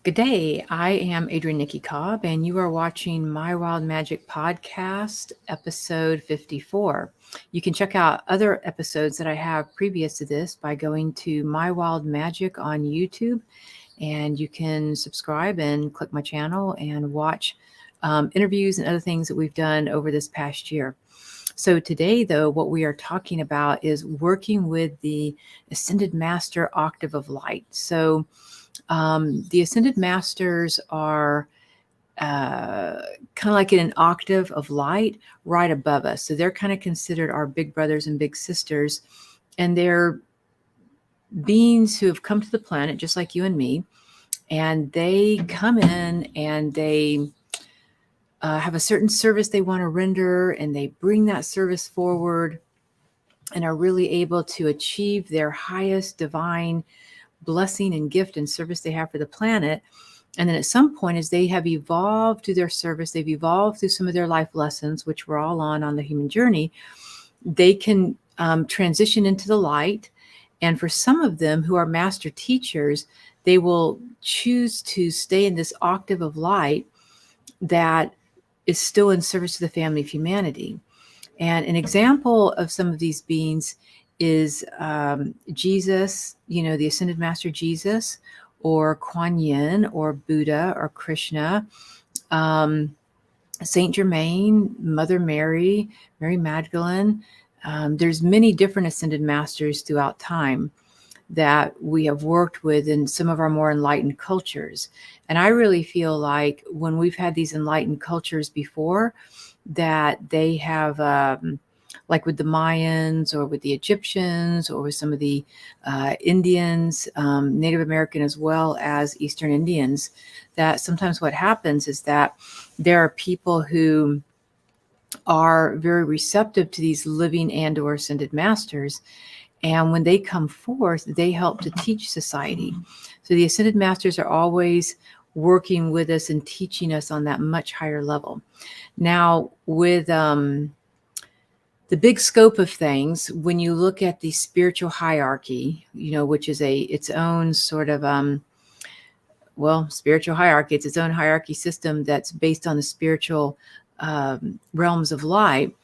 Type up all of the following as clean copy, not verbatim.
Good day. I am Adrienne Cobb, and you are watching My Wild Magic Podcast, episode 54. You can check out other episodes that I have previous to this by going to My Wild Magic on YouTube, and you can subscribe and click my channel and watch interviews and other things that we've done over this past year. So today, though, what we are talking about is working with the Ascended Master Octave of Light. So the Ascended Masters are kind of like in an octave of light right above us. So they're kind of considered our big brothers and big sisters. And they're beings who have come to the planet just like you and me. And they come in and they have a certain service they want to render, and they bring that service forward and are really able to achieve their highest divine blessing and gift and service they have for the planet. And then at some point, as they have evolved through their service, they've evolved through some of their life lessons, which we're all on the human journey, they can transition into the light. And for some of them who are master teachers, they will choose to stay in this octave of light that is still in service to the family of humanity. And an example of some of these beings is Jesus, the Ascended Master Jesus, or Kuan Yin, or Buddha, or Krishna, Saint Germain, Mother Mary, Mary Magdalene. There's many different Ascended Masters throughout time that we have worked with in some of our more enlightened cultures. And I really feel like when we've had these enlightened cultures before, that they have, like with the Mayans or with the Egyptians or with some of the Indians, Native American as well as Eastern Indians, that sometimes what happens is that there are people who are very receptive to these living and or ascended masters. And when they come forth, they help to teach society. So the Ascended Masters are always working with us and teaching us on that much higher level. Now, with the big scope of things, when you look at the spiritual hierarchy, which is its own sort of, spiritual hierarchy, it's its own hierarchy system that's based on the spiritual realms of light.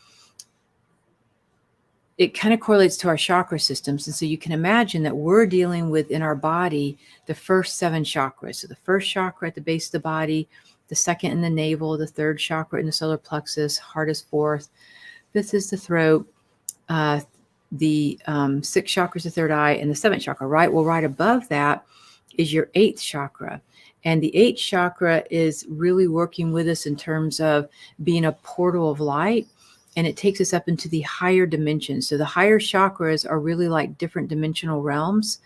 It kind of correlates to our chakra systems. And so you can imagine that we're dealing with in our body the first 7 chakras. So the first chakra at the base of the body, the second in the navel, the third chakra in the solar plexus, heart is 4th, 5th is the throat, the 6th chakra is the third eye, and the 7th chakra, right? Well, right above that is your 8th chakra. And the 8th chakra is really working with us in terms of being a portal of light. And it takes us up into the higher dimensions. So the higher chakras are really like different dimensional realms.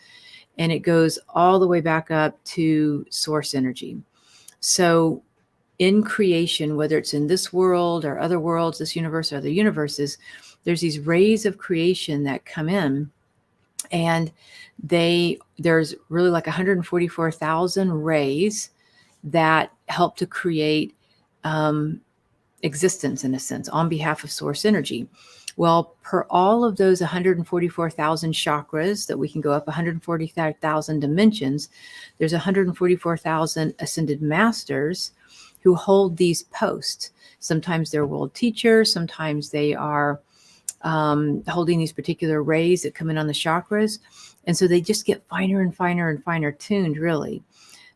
And it goes all the way back up to source energy. So in creation, whether it's in this world or other worlds, this universe or other universes, there's these rays of creation that come in. And there's really like 144,000 rays that help to create existence, in a sense, on behalf of source energy. Well, per all of those 144,000 chakras that we can go up 145,000 dimensions, there's 144,000 ascended masters who hold these posts. Sometimes they're world teachers, sometimes they are holding these particular rays that come in on the chakras. And so they just get finer and finer and finer tuned, really.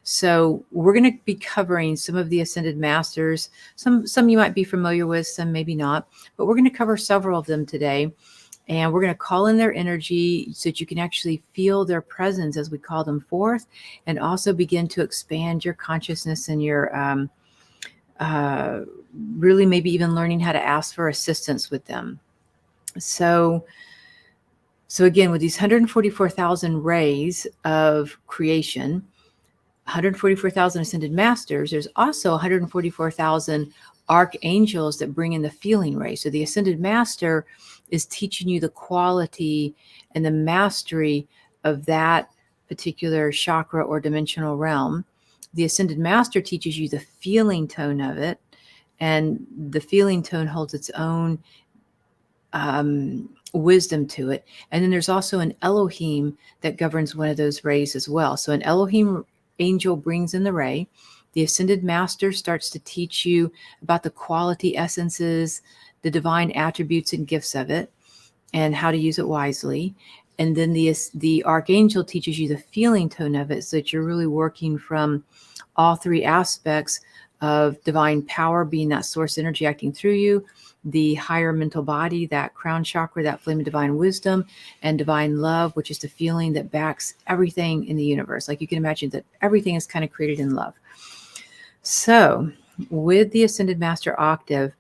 So we're going to be covering some of the Ascended Masters. Some you might be familiar with, some maybe not, but we're going to cover several of them today. And we're going to call in their energy so that you can actually feel their presence as we call them forth, and also begin to expand your consciousness and your really maybe even learning how to ask for assistance with them. So again, with these 144,000 rays of creation, 144,000 ascended masters, there's also 144,000 archangels that bring in the feeling ray. So the ascended master is teaching you the quality and the mastery of that particular chakra or dimensional realm. The ascended master teaches you the feeling tone of it, and the feeling tone holds its own wisdom to it. And then there's also an Elohim that governs one of those rays as well. So an Elohim angel brings in the ray. The Ascended Master starts to teach you about the quality essences, the divine attributes and gifts of it, and how to use it wisely. And then the Archangel teaches you the feeling tone of it, so that you're really working from all three aspects of divine power, being that source energy acting through you, the higher mental body, that crown chakra, that flame of divine wisdom, and divine love, which is the feeling that backs everything in the universe. Like, you can imagine that everything is kind of created in love. So with the Ascended Master Octave,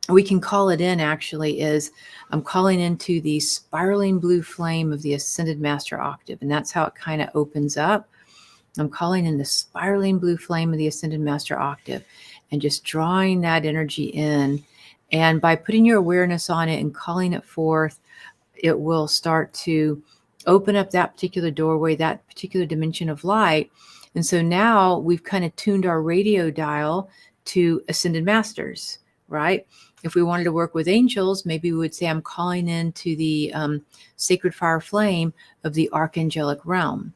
we can call it in, actually, is I'm calling into the spiraling blue flame of the Ascended Master Octave. And that's how it kind of opens up. I'm calling in the spiraling blue flame of the Ascended Master Octave and just drawing that energy in. And by putting your awareness on it and calling it forth, it will start to open up that particular doorway, that particular dimension of light. And so now we've kind of tuned our radio dial to Ascended Masters, right? If we wanted to work with angels, maybe we would say, I'm calling into the sacred fire flame of the archangelic realm.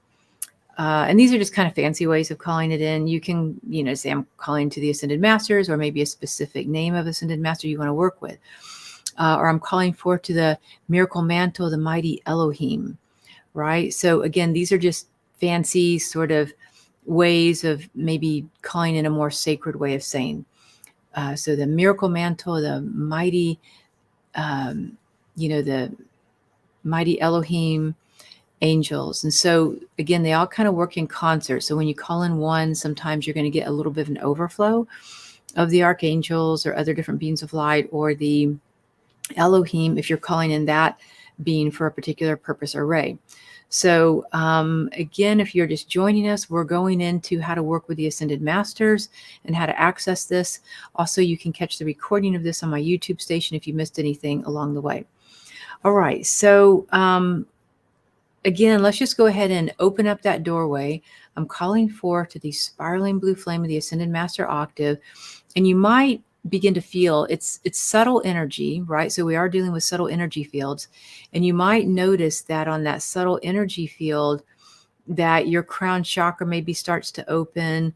And these are just kind of fancy ways of calling it in. You can, say I'm calling to the Ascended Masters, or maybe a specific name of Ascended Master you want to work with. Or I'm calling forth to the miracle mantle, the mighty Elohim, right? So again, these are just fancy sort of ways of maybe calling in a more sacred way of saying. So the miracle mantle, the mighty, the mighty Elohim, angels. And so again, they all kind of work in concert. So when you call in one, sometimes you're going to get a little bit of an overflow of the archangels or other different beings of light, or the Elohim, if you're calling in that being for a particular purpose or ray. So again, if you're just joining us, we're going into how to work with the Ascended Masters and how to access this. Also, you can catch the recording of this on my YouTube station if you missed anything along the way. All right. So again, let's just go ahead and open up that doorway. I'm calling forth to the spiraling blue flame of the Ascended Master Octave. And you might begin to feel it's subtle energy, right? So we are dealing with subtle energy fields. And you might notice that on that subtle energy field, that your crown chakra maybe starts to open.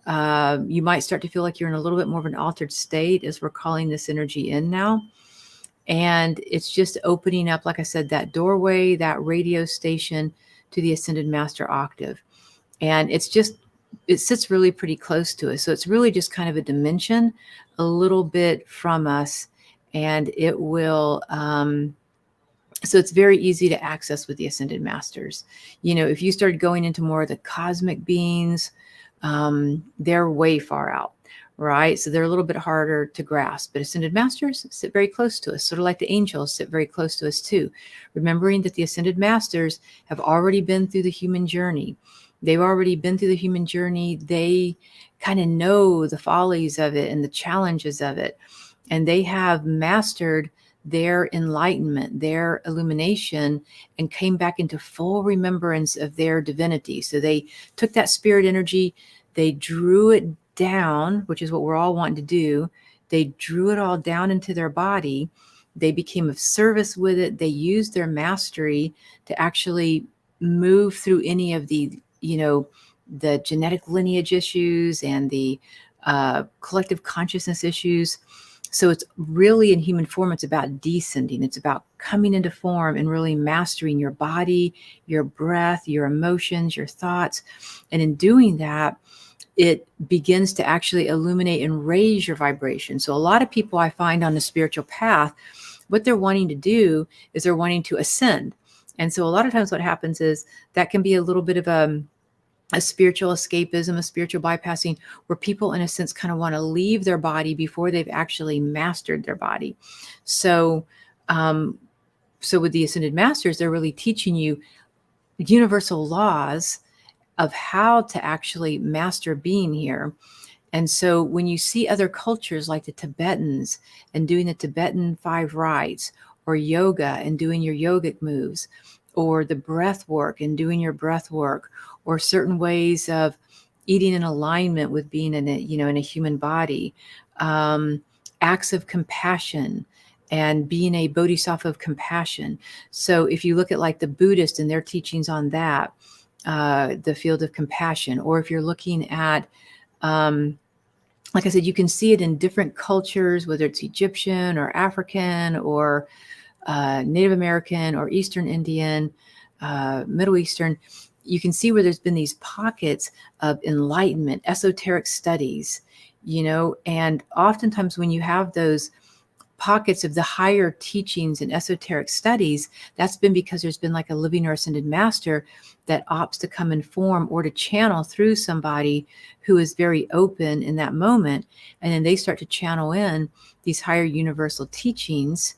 You might start to feel like you're in a little bit more of an altered state as we're calling this energy in now. And it's just opening up, like I said, that doorway, that radio station to the Ascended Master Octave. And it sits really pretty close to us. So it's really just kind of a dimension, a little bit from us. And it will, so it's very easy to access with the Ascended Masters. If you started going into more of the cosmic beings, they're way far out. Right? So they're a little bit harder to grasp, but Ascended Masters sit very close to us, sort of like the angels sit very close to us too. Remembering that the Ascended Masters have already been through the human journey. They've already been through the human journey. They kind of know the follies of it and the challenges of it. And they have mastered their enlightenment, their illumination, and came back into full remembrance of their divinity. So they took that spirit energy, they drew it down, which is what we're all wanting to do. They drew it all down into their body. They became of service with it. They used their mastery to actually move through any of the, the genetic lineage issues and the collective consciousness issues. So it's really in human form, it's about descending. It's about coming into form and really mastering your body, your breath, your emotions, your thoughts. And in doing that, it begins to actually illuminate and raise your vibration. So a lot of people I find on the spiritual path, what they're wanting to do is they're wanting to ascend. And so a lot of times what happens is that can be a little bit of a spiritual escapism, a spiritual bypassing, where people in a sense kind of want to leave their body before they've actually mastered their body. So, so with the Ascended Masters, they're really teaching you universal laws of how to actually master being here. And so when you see other cultures like the Tibetans and doing the Tibetan 5 rites, or yoga and doing your yogic moves, or the breath work and doing your breath work, or certain ways of eating in alignment with being in a, in a human body, acts of compassion and being a bodhisattva of compassion. So if you look at like the Buddhist and their teachings on that, the field of compassion. Or if you're looking at, like I said, you can see it in different cultures, whether it's Egyptian or African or Native American or Eastern Indian, Middle Eastern. You can see where there's been these pockets of enlightenment, esoteric studies, and oftentimes when you have those pockets of the higher teachings and esoteric studies, that's been because there's been like a living or ascended master that opts to come in form or to channel through somebody who is very open in that moment. And then they start to channel in these higher universal teachings,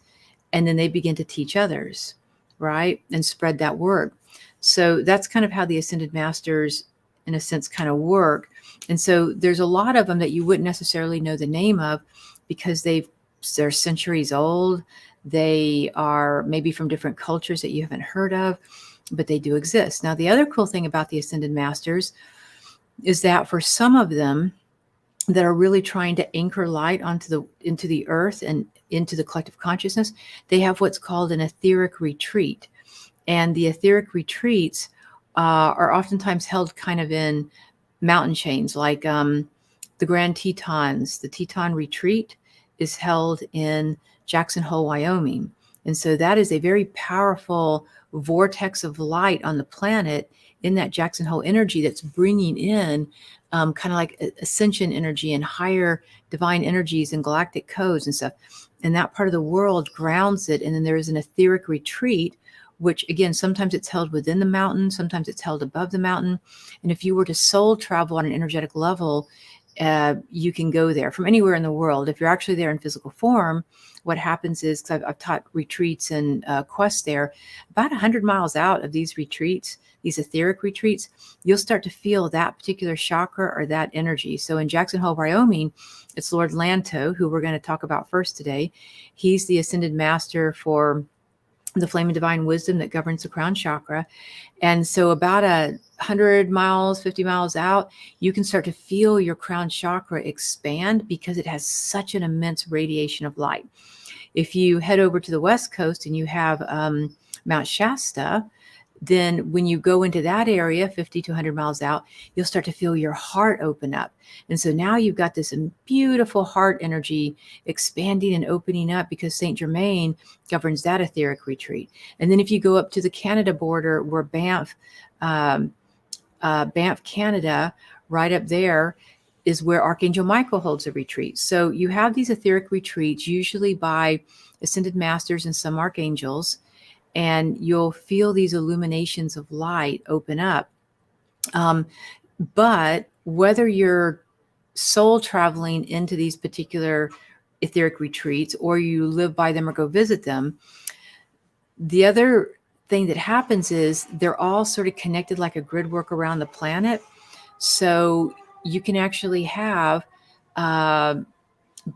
and then they begin to teach others, right? And spread that word. So that's kind of how the ascended masters, in a sense, kind of work. And so there's a lot of them that you wouldn't necessarily know the name of because they're centuries old. They are maybe from different cultures that you haven't heard of, but they do exist. Now, the other cool thing about the ascended masters is that for some of them that are really trying to anchor light into the earth and into the collective consciousness, they have what's called an etheric retreat. And the etheric retreats are oftentimes held kind of in mountain chains, like the Grand Tetons. The Teton Retreat is held in Jackson Hole, Wyoming. And so that is a very powerful vortex of light on the planet in that Jackson Hole energy that's bringing in kind of like ascension energy and higher divine energies and galactic codes and stuff. And that part of the world grounds it. And then there is an etheric retreat, which again, sometimes it's held within the mountain, sometimes it's held above the mountain. And if you were to soul travel on an energetic level, you can go there from anywhere in the world. If you're actually there in physical form, what happens is, because I've taught retreats and quests there, about 100 miles out of these retreats, these etheric retreats, you'll start to feel that particular chakra or that energy. So in Jackson Hole, Wyoming, it's Lord Lanto, who we're going to talk about first today. He's the ascended master for the flame of divine wisdom that governs the crown chakra. And so about 100 miles, 50 miles out, you can start to feel your crown chakra expand because it has such an immense radiation of light. If you head over to the West Coast and you have Mount Shasta, then when you go into that area, 50 to 100 miles out, you'll start to feel your heart open up. And so now you've got this beautiful heart energy expanding and opening up because Saint Germain governs that etheric retreat. And then if you go up to the Canada border, where Banff, Canada, right up there is where Archangel Michael holds a retreat. So you have these etheric retreats, usually by ascended masters and some archangels, and you'll feel these illuminations of light open up. But whether you're soul traveling into these particular etheric retreats or you live by them or go visit them, the other thing that happens is they're all sort of connected like a grid work around the planet. So you can actually have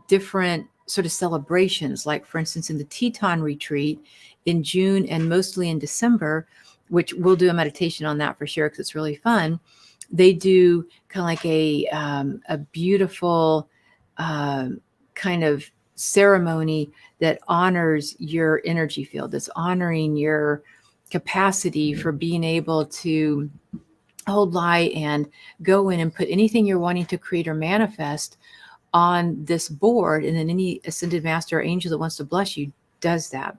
different sort of celebrations, like for instance, in the Teton retreat in June and mostly in December, which we'll do a meditation on that for sure because it's really fun. They do kind of like a beautiful kind of ceremony that honors your energy field, that's honoring your capacity for being able to hold light and go in and put anything you're wanting to create or manifest on this board. And then any ascended master or angel that wants to bless you does that.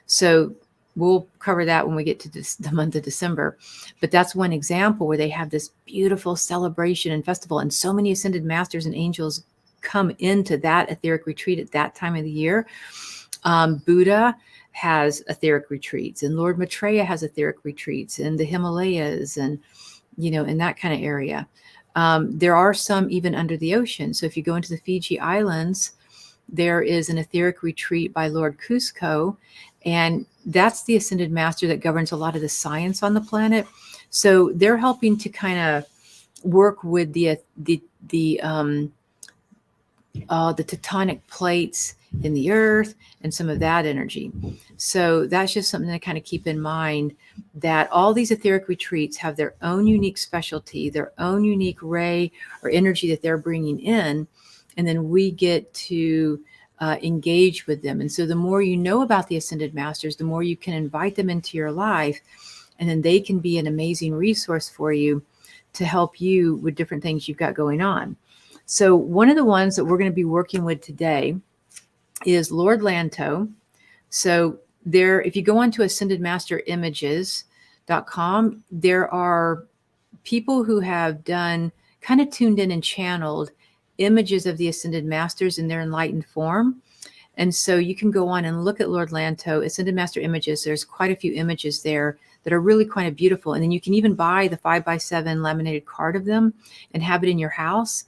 So we'll cover that when we get to the month of December. But that's one example where they have this beautiful celebration and festival. And so many ascended masters and angels come into that etheric retreat at that time of the year. Buddha has etheric retreats, and Lord Maitreya has etheric retreats in the Himalayas and, in that kind of area. There are some even under the ocean. So if you go into the Fiji Islands, there is an etheric retreat by Lord Cusco, and that's the ascended master that governs a lot of the science on the planet. So they're helping to kind of work with the tectonic plates in the earth and some of that energy. So that's just something to kind of keep in mind, that all these etheric retreats have their own unique specialty, their own unique ray or energy that they're bringing in. And then we get to engage with them. And so the more you know about the ascended masters, the more you can invite them into your life And then they can be an amazing resource for you to help you with different things you've got going on. So one of the ones that we're going to be working with today is Lord Lanto. So there, if you go onto ascendedmasterimages.com, there are people who have done kind of tuned in and channeled images of the Ascended Masters in their enlightened form. And so you can go on and look at Lord Lanto, Ascended Master Images. There's quite a few images there that are really kind of beautiful. And then you can even buy the 5x7 laminated card of them and have it in your house.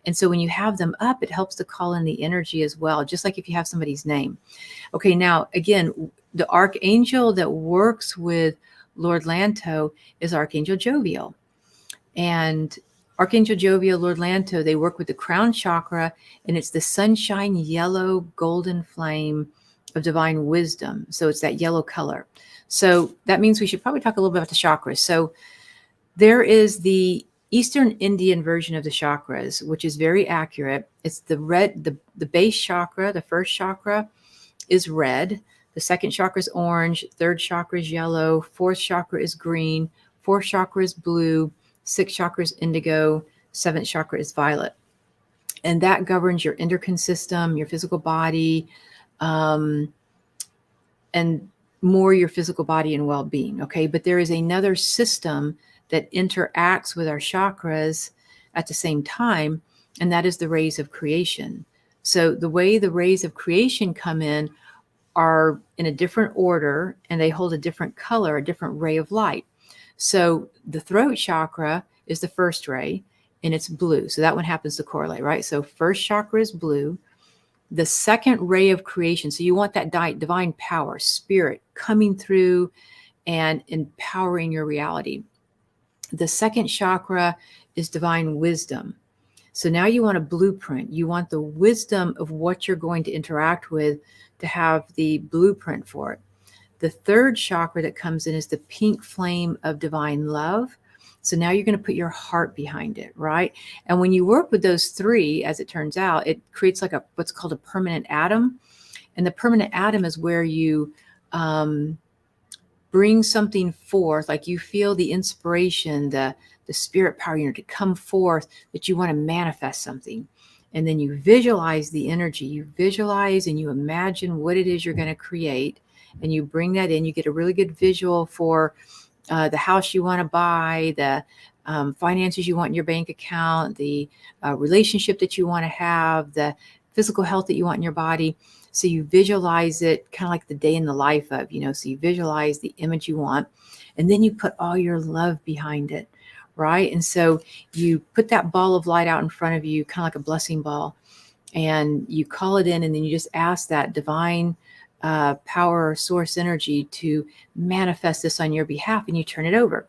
And so when you have them up, it helps to call in the energy as well, just like if you have somebody's name. Okay, now, again, the Archangel that works with Lord Lanto is Archangel Jovial. And Archangel Jovial, Lord Lanto, they work with the crown chakra, and it's the sunshine yellow golden flame of divine wisdom. So it's that yellow color. So that means we should probably talk a little bit about the chakras. So there is the Eastern Indian version of the chakras, which is very accurate. It's the red, the base chakra, the first chakra is red. The second chakra is orange. Third chakra is yellow. Fourth chakra is green. Fourth chakra is blue. Sixth chakra is indigo. Seventh chakra is violet. And that governs your endocrine system, your physical body, and more your physical body and well-being. Okay. But there is another system that interacts with our chakras at the same time, and that is the rays of creation. So the way the rays of creation come in are in a different order, and they hold a different color, a different ray of light. So the throat chakra is the first ray, and it's blue. So that one happens to correlate, right? So first chakra is blue. The second ray of creation, so you want that divine power, spirit coming through and empowering your reality. The second chakra is divine wisdom. So now you want a blueprint. You want the wisdom of what you're going to interact with to have the blueprint for it. The third chakra that comes in is the pink flame of divine love. So now you're going to put your heart behind it, right? And when you work with those three, as it turns out, it creates like what's called a permanent atom. And the permanent atom is where you bring something forth, like you feel the inspiration, the spirit power, to come forth, that you want to manifest something. And then you visualize the energy, you visualize and you imagine what it is you're going to create. And you bring that in, you get a really good visual for the house you want to buy, the finances you want in your bank account, the relationship that you want to have, the physical health that you want in your body. So you visualize it kind of like the day in the life of, so you visualize the image you want, and then you put all your love behind it, right? And so you put that ball of light out in front of you, kind of like a blessing ball, and you call it in, and then you just ask that divine power source energy to manifest this on your behalf, and you turn it over.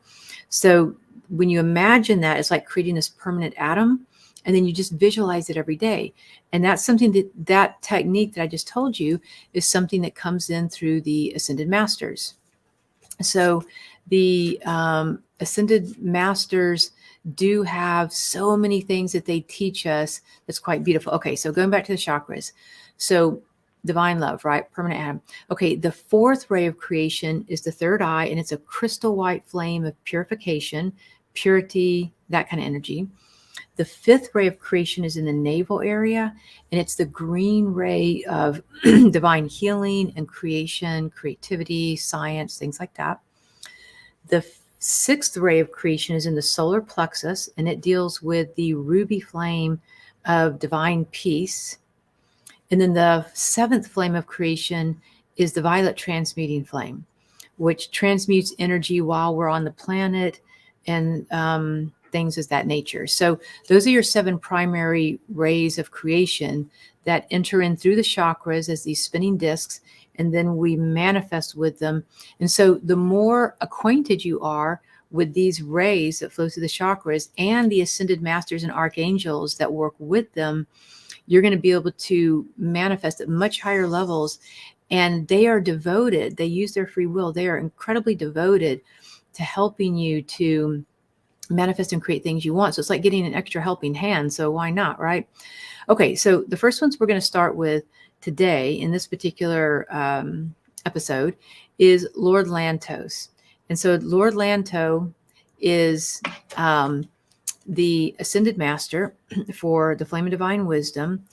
So when you imagine that, it's like creating this permanent atom, and then you just visualize it every day. And that's something that technique that I just told you is something that comes in through the Ascended Masters. So the Ascended Masters do have so many things that they teach us that's quite beautiful. Okay, so going back to the chakras. So divine love, right? Permanent atom. Okay, the fourth ray of creation is the third eye, and it's a crystal white flame of purification, purity, that kind of energy. The fifth ray of creation is in the navel area, and it's the green ray of divine healing and creation, creativity, science, things like that. The sixth ray of creation is in the solar plexus, and it deals with the ruby flame of divine peace. And then the seventh flame of creation is the violet transmuting flame, which transmutes energy while we're on the planet and things of that nature. So those are your seven primary rays of creation that enter in through the chakras as these spinning discs, and then we manifest with them. And so the more acquainted you are with these rays that flow through the chakras and the ascended masters and archangels that work with them, you're going to be able to manifest at much higher levels. And they are devoted. They use their free will. They are incredibly devoted to helping you to manifest and create things you want. So it's like getting an extra helping hand. So why not, right? Okay, so the first ones we're going to start with today in this particular episode is Lord Lantos. And so Lord Lanto is the ascended master for the flame of divine wisdom,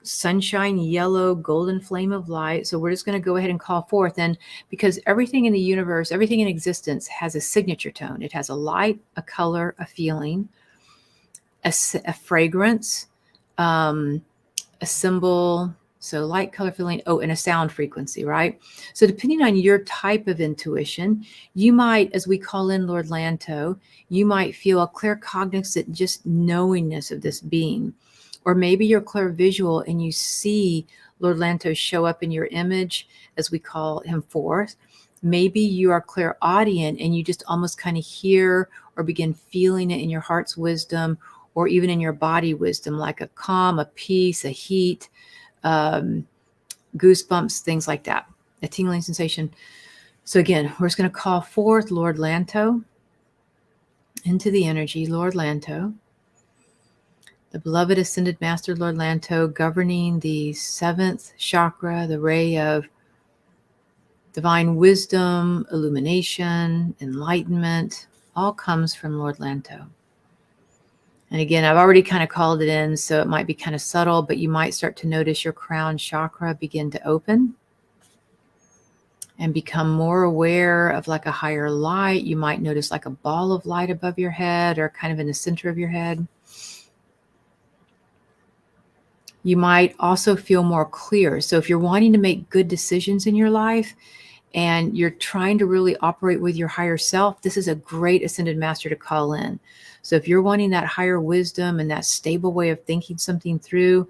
sunshine, yellow, golden flame of light. So we're just going to go ahead and call forth. And because everything in the universe, everything in existence has a signature tone, it has a light, a color, a feeling, a fragrance, a symbol. So light, color, feeling, and a sound frequency, right? So depending on your type of intuition, you might, as we call in Lord Lanto, you might feel a clear cognizant, just knowingness of this being. Or maybe you're clairvisual and you see Lord Lanto show up in your image, as we call him forth. Maybe you are clairaudient and you just almost kind of hear or begin feeling it in your heart's wisdom, or even in your body wisdom, like a calm, a peace, a heat, goosebumps, things like that, a tingling sensation. So again, we're just going to call forth Lord Lanto into the energy. Lord Lanto, the beloved ascended master, Lord Lanto, governing the 7th chakra, the ray of divine wisdom, illumination, enlightenment, all comes from Lord Lanto. And again, I've already kind of called it in, so it might be kind of subtle, but you might start to notice your crown chakra begin to open and become more aware of like a higher light. You might notice like a ball of light above your head or kind of in the center of your head. You might also feel more clear. So if you're wanting to make good decisions in your life and you're trying to really operate with your higher self, this is a great ascended master to call in. So if you're wanting that higher wisdom and that stable way of thinking something through,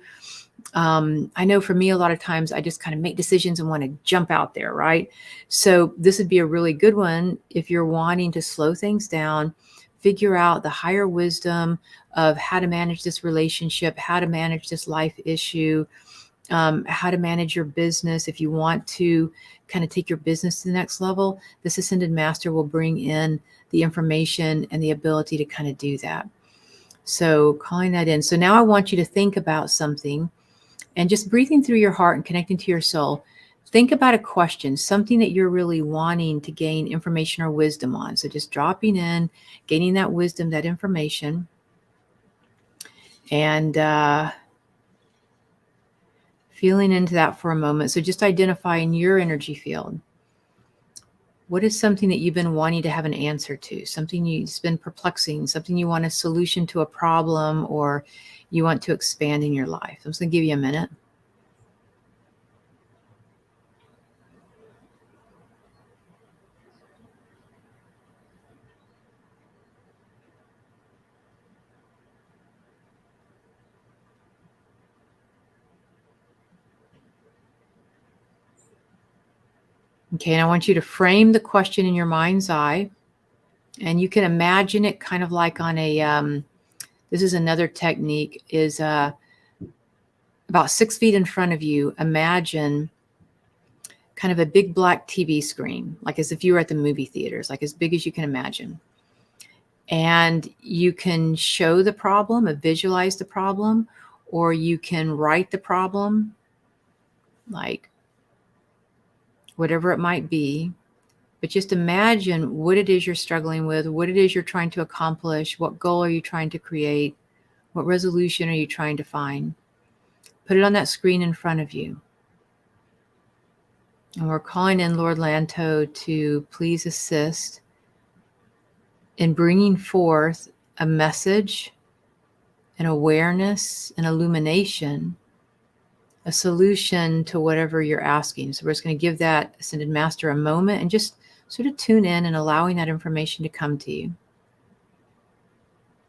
I know for me, a lot of times I just kind of make decisions and want to jump out there, right? So this would be a really good one if you're wanting to slow things down, figure out the higher wisdom of how to manage this relationship, how to manage this life issue, how to manage your business. If you want to kind of take your business to the next level, this ascended master will bring in the information and the ability to kind of do that. So calling that in. So now I want you to think about something and just breathing through your heart and connecting to your soul. Think about a question, something that you're really wanting to gain information or wisdom on. So just dropping in, gaining that wisdom, that information, and feeling into that for a moment. So just identifying your energy field. What is something that you've been wanting to have an answer to? Something you've been perplexing, something you want a solution to a problem, or you want to expand in your life. I'm just going to give you a minute. Okay, and I want you to frame the question in your mind's eye. And you can imagine it kind of like on a, this is another technique, is about 6 feet in front of you. Imagine kind of a big black TV screen, like as if you were at the movie theaters, like as big as you can imagine. And you can show the problem, or visualize the problem, or you can write the problem, like whatever it might be. But just imagine what it is you're struggling with, what it is you're trying to accomplish, what goal are you trying to create, what resolution are you trying to find. Put it on that screen in front of you. And we're calling in Lord Lanto to please assist in bringing forth a message, an awareness, an illumination, a solution to whatever you're asking. So we're just going to give that Ascended Master a moment and just sort of tune in and allowing that information to come to you.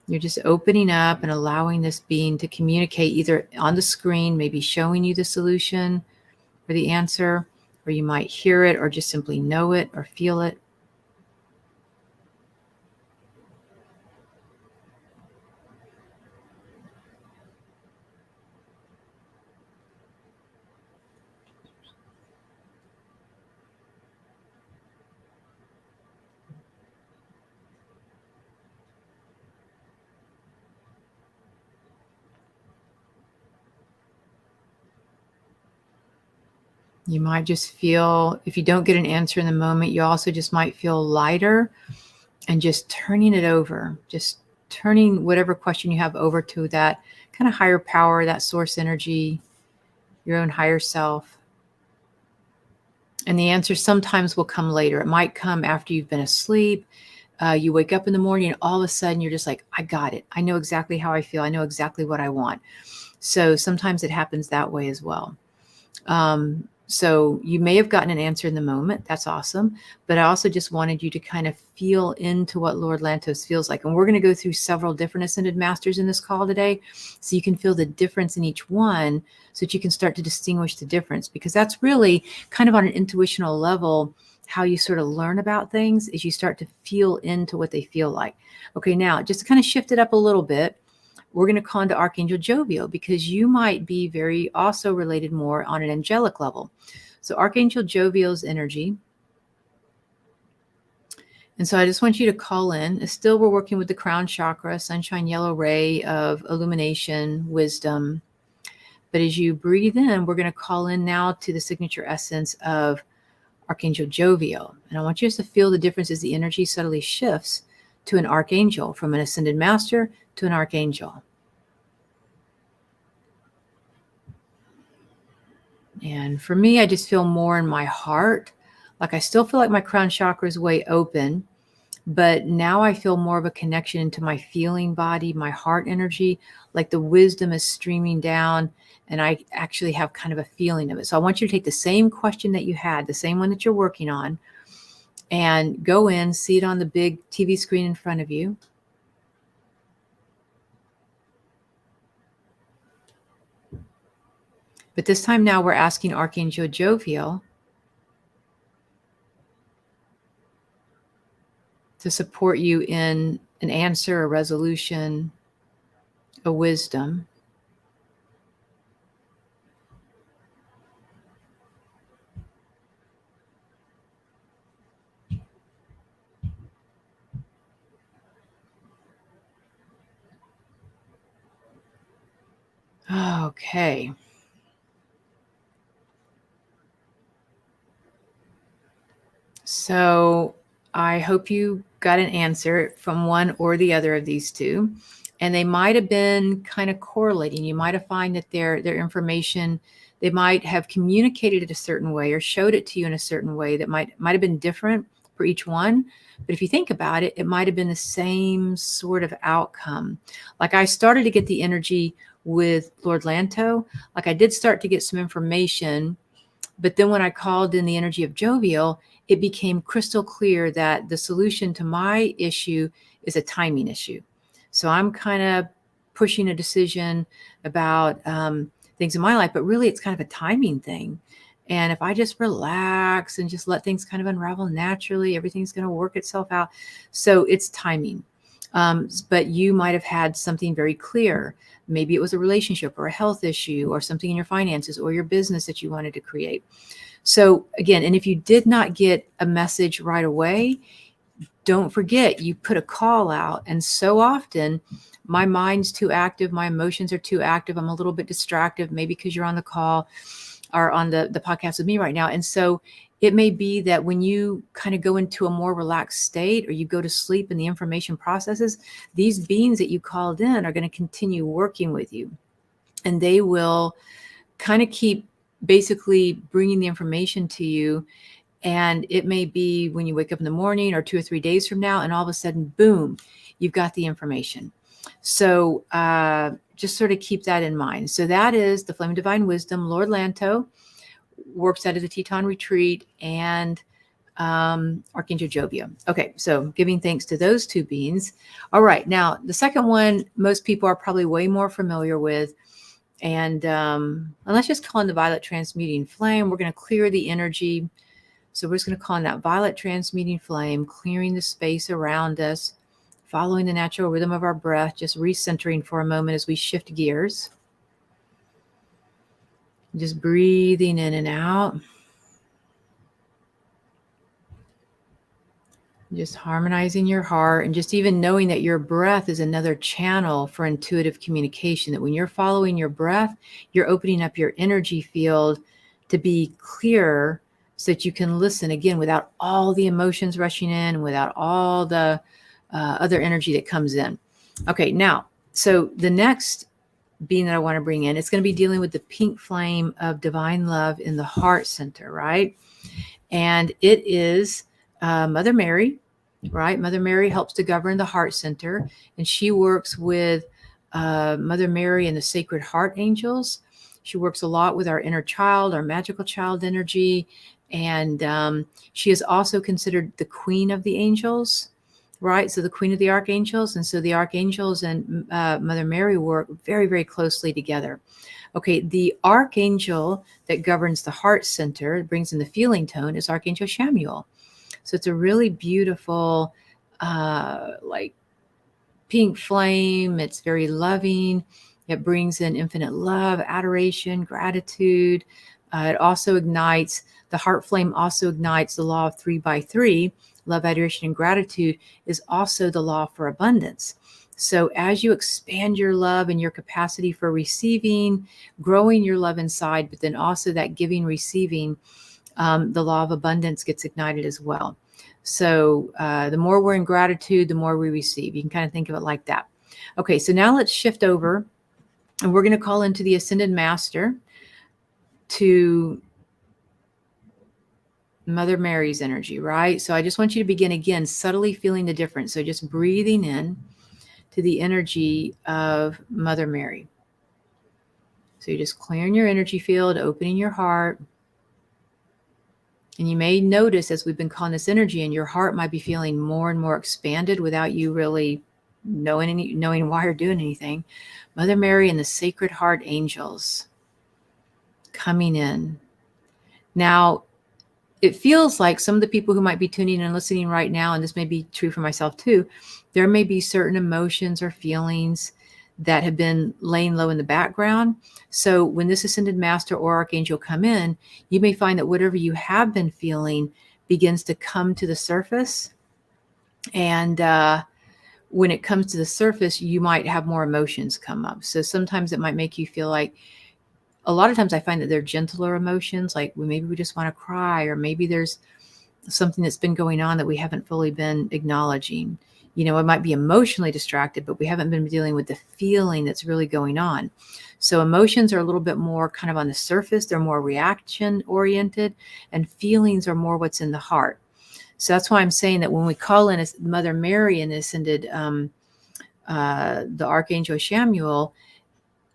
You're just opening up and allowing this being to communicate either on the screen, maybe showing you the solution or the answer, or you might hear it or just simply know it or feel it. You might just feel, if you don't get an answer in the moment, you also just might feel lighter and just turning it over, just turning whatever question you have over to that kind of higher power, that source energy, your own higher self. And the answer sometimes will come later. It might come after you've been asleep. You wake up in the morning and all of a sudden you're just like, I got it. I know exactly how I feel. I know exactly what I want. So sometimes it happens that way as well. So you may have gotten an answer in the moment. That's awesome. But I also just wanted you to kind of feel into what Lord Lantos feels like. And we're going to go through several different Ascended Masters in this call today. So you can feel the difference in each one so that you can start to distinguish the difference. Because that's really kind of on an intuitional level, how you sort of learn about things is you start to feel into what they feel like. Okay, now just to kind of shift it up a little bit, we're going to call into Archangel Jovial because you might be very also related more on an angelic level. So Archangel Jovial's energy. And so I just want you to call in. Still, we're working with the crown chakra, sunshine yellow ray of illumination, wisdom. But as you breathe in, we're going to call in now to the signature essence of Archangel Jovial. And I want you to feel the difference as the energy subtly shifts to an archangel, from an ascended master to an archangel. And for me, I just feel more in my heart. Like I still feel like my crown chakra is way open, but now I feel more of a connection into my feeling body, my heart energy, like the wisdom is streaming down and I actually have kind of a feeling of it. So I want you to take the same question that you had, the same one that you're working on, and go in, see it on the big TV screen in front of you. But this time now we're asking Archangel Jovial to support you in an answer, a resolution, a wisdom. Okay. So I hope you got an answer from one or the other of these two. And they might have been kind of correlating. You might have found that their information, they might have communicated it a certain way or showed it to you in a certain way that might have been different for each one. But if you think about it, it might have been the same sort of outcome. Like I started to get the energy with Lord Lanto. Like I did start to get some information, but then when I called in the energy of Jovial, it became crystal clear that the solution to my issue is a timing issue. So I'm kind of pushing a decision about things in my life, but really it's kind of a timing thing. And if I just relax and just let things kind of unravel naturally, everything's going to work itself out. So it's timing. But you might have had something very clear. Maybe it was a relationship or a health issue or something in your finances or your business that you wanted to create. So again, and if you did not get a message right away, don't forget you put a call out. And so often my mind's too active. My emotions are too active. I'm a little bit distracted, maybe because you're on the call or on the podcast with me right now. And so it may be that when you kind of go into a more relaxed state or you go to sleep and the information processes, these beings that you called in are going to continue working with you. And they will kind of keep basically bringing the information to you. And it may be when you wake up in the morning or 2 or 3 days from now, and all of a sudden, boom, you've got the information. So just sort of keep that in mind. So that is the Flame of Divine Wisdom. Lord Lanto works out of the Teton Retreat, and Archangel Jovial. Okay, so giving thanks to those two beings. All right, now the second one, most people are probably way more familiar with. And let's just call in the Violet Transmuting Flame. We're going to clear the energy. So we're just going to call in that Violet Transmuting Flame, clearing the space around us, following the natural rhythm of our breath, just recentering for a moment as we shift gears. Just breathing in and out. Just harmonizing your heart and just even knowing that your breath is another channel for intuitive communication, that when you're following your breath, you're opening up your energy field to be clearer so that you can listen again without all the emotions rushing in, without all the other energy that comes in. Okay, now, so the next being that I want to bring in, it's going to be dealing with the pink flame of divine love in the heart center, right? And it is Mother Mary, right? Mother Mary helps to govern the heart center, and she works with Mother Mary and the Sacred Heart Angels. She works a lot with our inner child, our magical child energy, and she is also considered the queen of the angels, right? So the queen of the archangels. And so the archangels and Mother Mary work very, very closely together. Okay, the archangel that governs the heart center, brings in the feeling tone, is Archangel Samuel. So it's a really beautiful, like pink flame. It's very loving. It brings in infinite love, adoration, gratitude. It also ignites, the heart flame also ignites the law of 3 by 3. Love, adoration, and gratitude is also the law for abundance. So as you expand your love and your capacity for receiving, growing your love inside, but then also that giving, receiving, the law of abundance gets ignited as well. So the more we're in gratitude, the more we receive. You can kind of think of it like that. Okay, so now let's shift over, and we're going to call into the Ascended Master to Mother Mary's energy, right? So I just want you to begin again, subtly feeling the difference. So just breathing in to the energy of Mother Mary. So you're just clearing your energy field, opening your heart. And you may notice as we've been calling this energy, and your heart might be feeling more and more expanded without you really knowing why you're doing anything. Mother Mary and the Sacred Heart Angels coming in. Now, it feels like some of the people who might be tuning and listening right now, and this may be true for myself too, there may be certain emotions or feelings that have been laying low in the background. So when this Ascended Master or Archangel come in, you may find that whatever you have been feeling begins to come to the surface. And when it comes to the surface, you might have more emotions come up. So sometimes it might make you feel like, a lot of times I find that they're gentler emotions, like maybe we just want to cry, or maybe there's something that's been going on that we haven't fully been acknowledging. You know, it might be emotionally distracted, but we haven't been dealing with the feeling that's really going on. So emotions are a little bit more kind of on the surface. They're more reaction oriented, and feelings are more what's in the heart. So that's why I'm saying that when we call in Mother Mary and ascended the Archangel Samuel,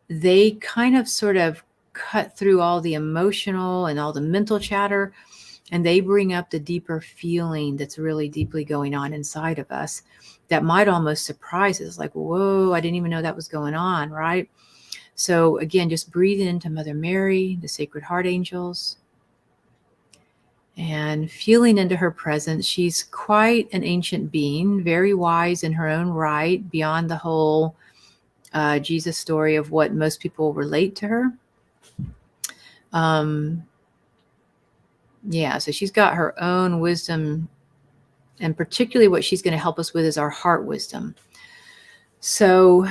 they kind of sort of cut through all the emotional and all the mental chatter, and they bring up the deeper feeling that's really deeply going on inside of us that might almost surprise us, like, whoa, I didn't even know that was going on, right? So again, just breathing into Mother Mary, the Sacred Heart Angels, and feeling into her presence. She's quite an ancient being, very wise in her own right, beyond the whole Jesus story of what most people relate to her. Yeah, so she's got her own wisdom, and particularly what she's going to help us with is our heart wisdom. So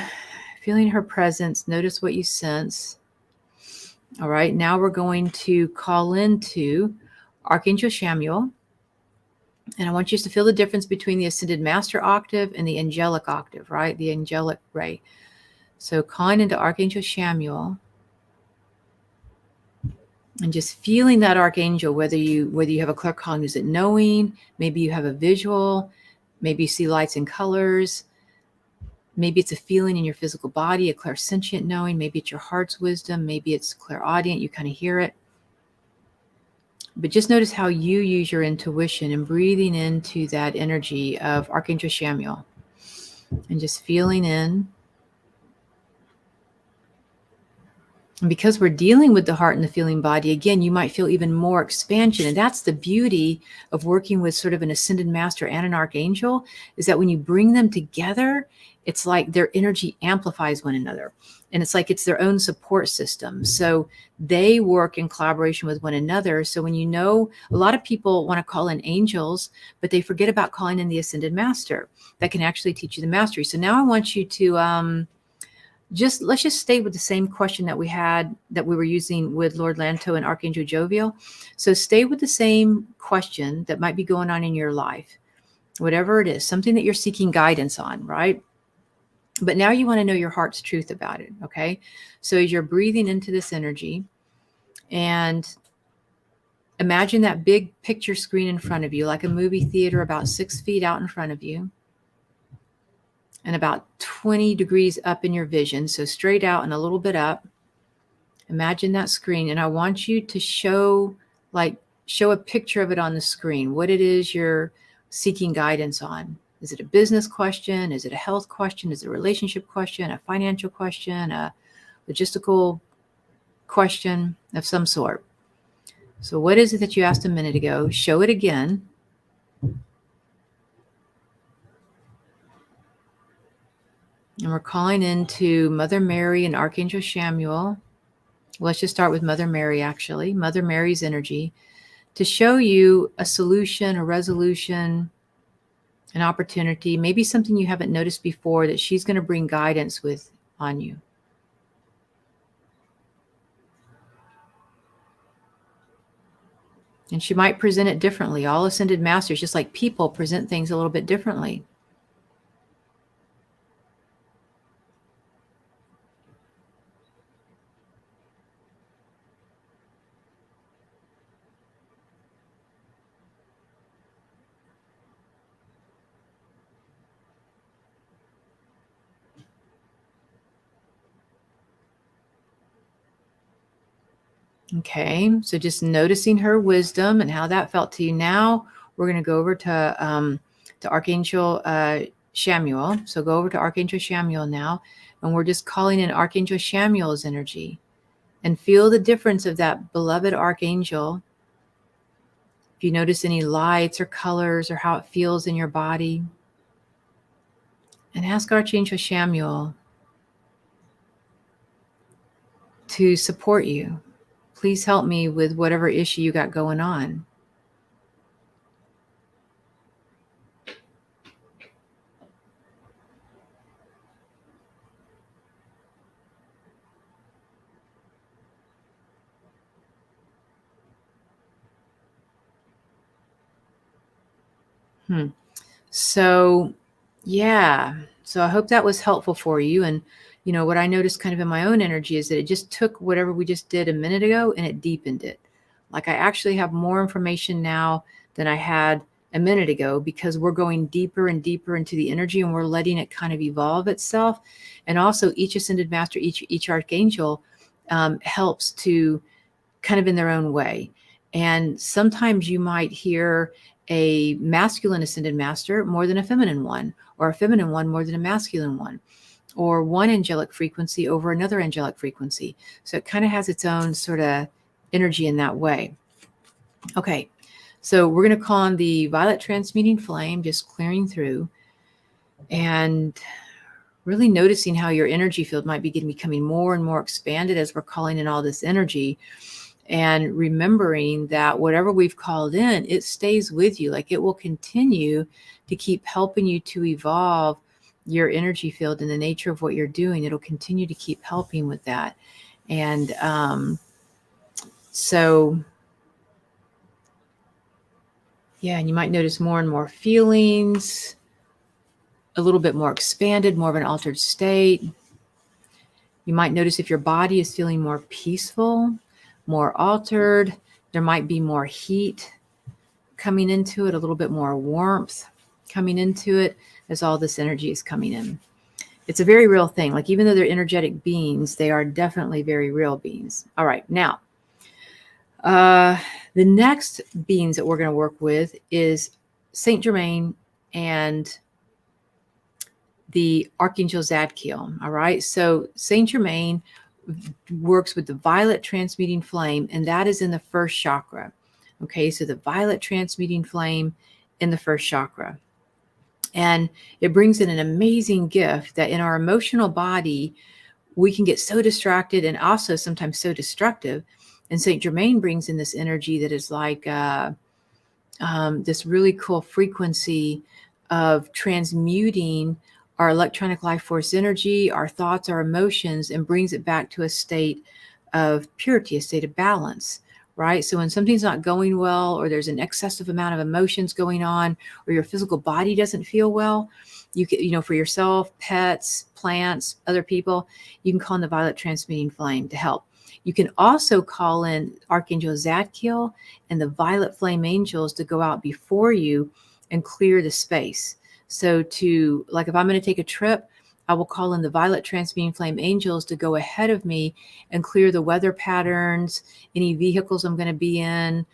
feeling her presence, notice what you sense. All right, now we're going to call into Archangel Samuel. And I want you to feel the difference between the Ascended Master octave and the Angelic octave, right? The Angelic ray. So calling into Archangel Samuel. And just feeling that Archangel, whether you have a claircognizant knowing, maybe you have a visual, maybe you see lights and colors, maybe it's a feeling in your physical body, a clairsentient knowing, maybe it's your heart's wisdom, maybe it's clairaudient, you kind of hear it. But just notice how you use your intuition and breathing into that energy of Archangel Samuel and just feeling in. And because we're dealing with the heart and the feeling body, again, you might feel even more expansion. And that's the beauty of working with sort of an Ascended Master and an Archangel, is that when you bring them together, it's like their energy amplifies one another. And it's like it's their own support system. So they work in collaboration with one another. So when a lot of people want to call in angels, but they forget about calling in the Ascended Master that can actually teach you the mastery. So now I want you to let's just stay with the same question that we were using with Lord Lanto and Archangel Jovial. So stay with the same question that might be going on in your life, whatever it is, something that you're seeking guidance on, right? But now you want to know your heart's truth about it, okay? So as you're breathing into this energy, and imagine that big picture screen in front of you, like a movie theater about 6 feet out in front of you, and about 20 degrees up in your vision. So straight out and a little bit up. Imagine that screen. And I want you to show a picture of it on the screen, what it is you're seeking guidance on. Is it a business question? Is it a health question? Is it a relationship question? A financial question? A logistical question of some sort? So what is it that you asked a minute ago? Show it again. And we're calling into Mother Mary and Archangel Samuel. Let's just start with Mother Mary, actually. Mother Mary's energy to show you a solution, a resolution, an opportunity, maybe something you haven't noticed before that she's going to bring guidance with on you. And she might present it differently. All ascended masters, just like people, present things a little bit differently. Okay, so just noticing her wisdom and how that felt to you. Now we're going to go over to Archangel Samuel. So go over to Archangel Samuel now, and we're just calling in Archangel Samuel's energy, and feel the difference of that beloved Archangel. If you notice any lights or colors or how it feels in your body, and ask Archangel Samuel to support you. Please help me with whatever issue you got going on. So, yeah. So I hope that was helpful for you. And, you know, what I noticed kind of in my own energy is that it just took whatever we just did a minute ago and it deepened it. Like I actually have more information now than I had a minute ago, because we're going deeper and deeper into the energy and we're letting it kind of evolve itself. And also each ascended master, each archangel helps to kind of in their own way. And sometimes you might hear a masculine ascended master more than a feminine one, or a feminine one more than a masculine one, or one angelic frequency over another angelic frequency. So it kind of has its own sort of energy in that way. Okay, so we're going to call on the violet transmuting flame, just clearing through and really noticing how your energy field might be becoming more and more expanded as we're calling in all this energy. And remembering that whatever we've called in, it stays with you. Like it will continue to keep helping you to evolve your energy field and the nature of what you're doing. It'll continue to keep helping with that. And so, yeah, and you might notice more and more feelings, a little bit more expanded, more of an altered state. You might notice if your body is feeling more peaceful, more altered, there might be more heat coming into it, a little bit more warmth coming into it as all this energy is coming in. It's a very real thing. Like even though they're energetic beings, they are definitely very real beings. All right, now, the next beings that we're going to work with is Saint Germain and the Archangel Zadkiel. All right, so Saint Germain works with the violet transmuting flame, and that is in the first chakra. Okay, so the violet transmuting flame in the first chakra. And it brings in an amazing gift that in our emotional body, we can get so distracted and also sometimes so destructive. And Saint Germain brings in this energy that is like this really cool frequency of transmuting our electronic life force energy, our thoughts, our emotions, and brings it back to a state of purity, a state of balance, right? So when something's not going well, or there's an excessive amount of emotions going on, or your physical body doesn't feel well, you can, for yourself, pets, plants, other people, you can call in the violet transmuting flame to help. You can also call in Archangel Zadkiel and the violet flame angels to go out before you and clear the space. So like if I'm going to take a trip, I will call in the violet transmuting flame angels to go ahead of me and clear the weather patterns, any vehicles I'm going to be in,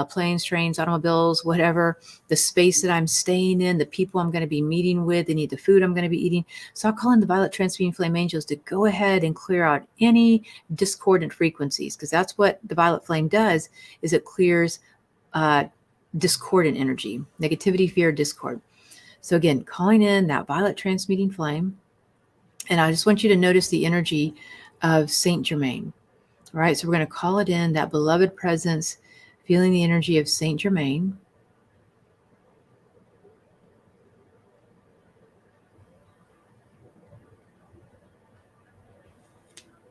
planes, trains, automobiles, whatever, the space that I'm staying in, the people I'm going to be meeting with, the food I'm going to be eating. So I'll call in the violet transmuting flame angels to go ahead and clear out any discordant frequencies, because that's what the violet flame does, is it clears discordant energy, negativity, fear, discord. So again, calling in that violet transmuting flame. And I just want you to notice the energy of Saint Germain. All right, so we're going to call it in, that beloved presence, feeling the energy of Saint Germain.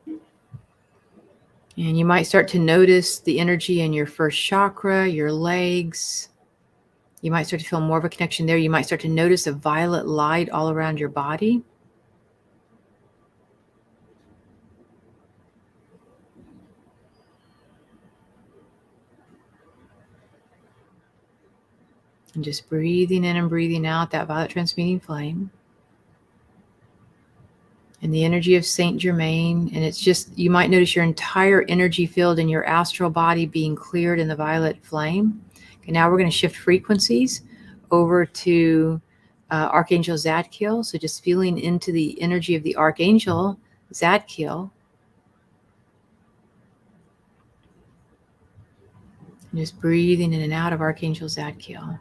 And you might start to notice the energy in your first chakra, your legs. You might start to feel more of a connection there. You might start to notice a violet light all around your body. And just breathing in and breathing out that violet transmuting flame. And the energy of Saint Germain. And it's just, you might notice your entire energy field in your astral body being cleared in the violet flame. Okay, now we're going to shift frequencies over to Archangel Zadkiel. So just feeling into the energy of the Archangel Zadkiel. And just breathing in and out of Archangel Zadkiel.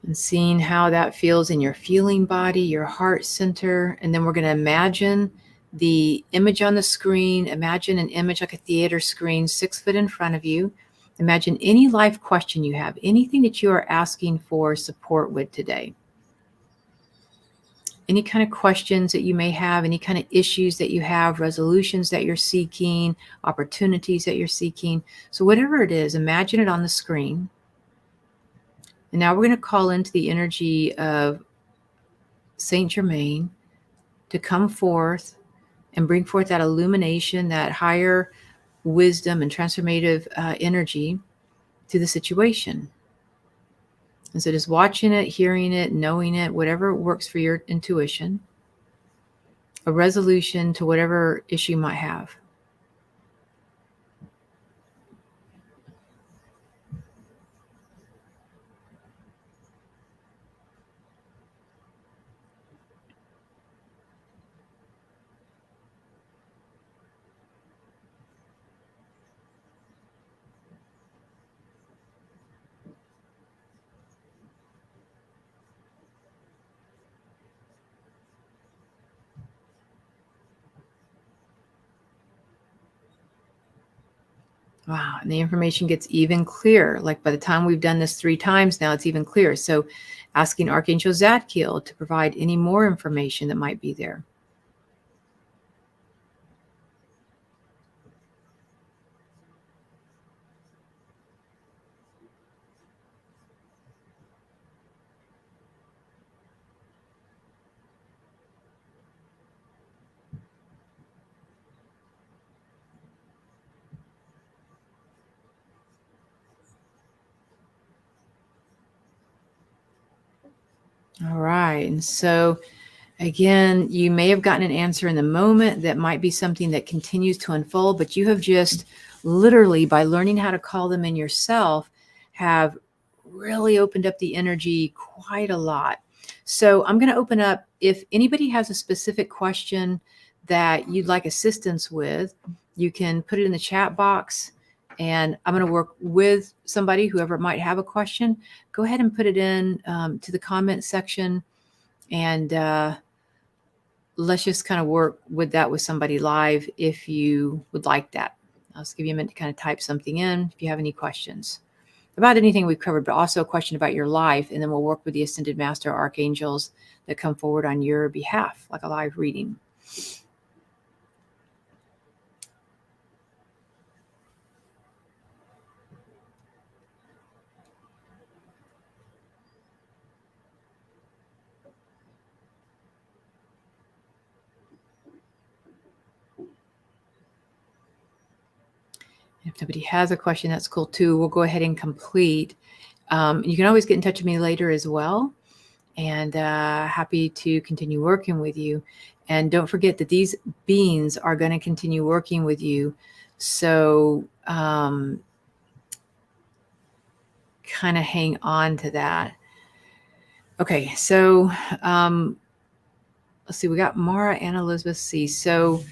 And seeing how that feels in your feeling body, your heart center. And then we're going to imagine the image on the screen. Imagine an image like a theater screen, 6 foot in front of you. Imagine any life question you have, anything that you are asking for support with today. Any kind of questions that you may have, any kind of issues that you have, resolutions that you're seeking, opportunities that you're seeking. So whatever it is, imagine it on the screen. And now we're going to call into the energy of Saint Germain to come forth and bring forth that illumination, that higher wisdom and transformative energy to the situation. And so just watching it, hearing it, knowing it, whatever works for your intuition, a resolution to whatever issue you might have. Wow. And the information gets even clearer. Like by the time we've done this 3 times now, it's even clearer. So asking Archangel Zadkiel to provide any more information that might be there. All right. And so again, you may have gotten an answer in the moment that might be something that continues to unfold, but you have just literally, by learning how to call them in yourself, have really opened up the energy quite a lot. So I'm going to open up, if anybody has a specific question that you'd like assistance with, you can put it in the chat box. And I'm going to work with somebody, whoever might have a question. Go ahead and put it in to the comment section. And let's just kind of work with that with somebody live if you would like that. I'll just give you a minute to kind of type something in if you have any questions about anything we've covered, but also a question about your life. And then we'll work with the Ascended Master Archangels that come forward on your behalf, like a live reading. If nobody has a question, that's cool too. We'll go ahead and complete. You can always get in touch with me later as well. And happy to continue working with you. And don't forget that these beings are going to continue working with you. So kind of hang on to that. Okay, so let's see. We got Mara and Elizabeth C. So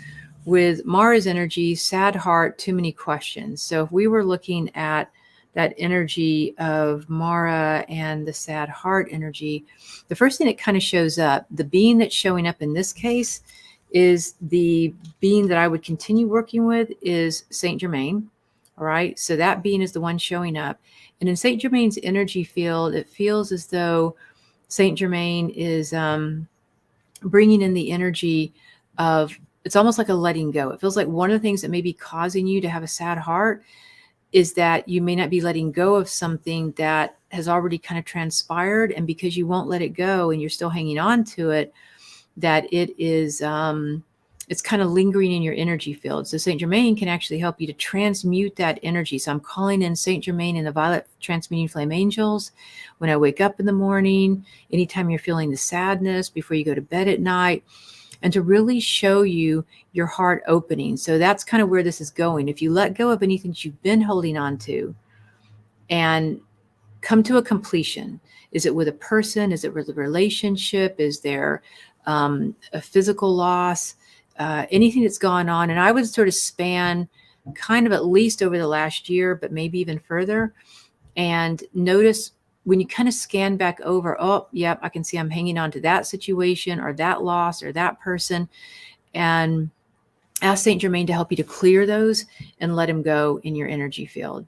with Mara's energy, sad heart, too many questions. So if we were looking at that energy of Mara and the sad heart energy, the first thing that kind of shows up, the being that's showing up in this case is the being that I would continue working with is Saint Germain. All right. So that being is the one showing up. And in Saint Germain's energy field, it feels as though Saint Germain is bringing in the energy of, it's almost like a letting go. It feels like one of the things that may be causing you to have a sad heart is that you may not be letting go of something that has already kind of transpired. And because you won't let it go and you're still hanging on to it, that it is, it's kind of lingering in your energy field. So Saint Germain can actually help you to transmute that energy. So I'm calling in Saint Germain and the Violet Transmuting Flame Angels when I wake up in the morning, anytime you're feeling the sadness before you go to bed at night, and to really show you your heart opening. So that's kind of where this is going. If you let go of anything that you've been holding on to and come to a completion, is it with a person? Is it with a relationship? Is there a physical loss? Anything that's gone on? And I would sort of span kind of at least over the last year, but maybe even further. And notice when you kind of scan back over, oh, yep, I can see I'm hanging on to that situation or that loss or that person. And ask Saint Germain to help you to clear those and let him go in your energy field.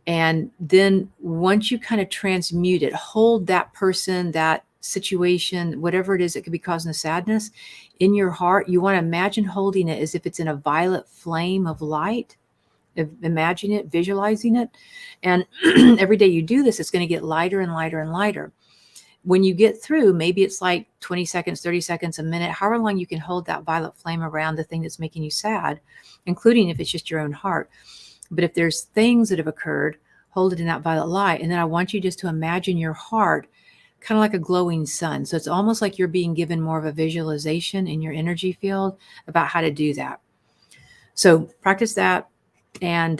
And then once you kind of transmute it, hold that person, that situation, whatever it is that could be causing the sadness in your heart. You want to imagine holding it as if it's in a violet flame of light. Imagine it, visualizing it. And every day you do this, it's going to get lighter and lighter and lighter. When you get through, maybe it's like 20 seconds, 30 seconds, a minute, however long you can hold that violet flame around the thing that's making you sad, including if it's just your own heart. But if there's things that have occurred, hold it in that violet light. And then I want you just to imagine your heart kind of like a glowing sun. So it's almost like you're being given more of a visualization in your energy field about how to do that. So practice that and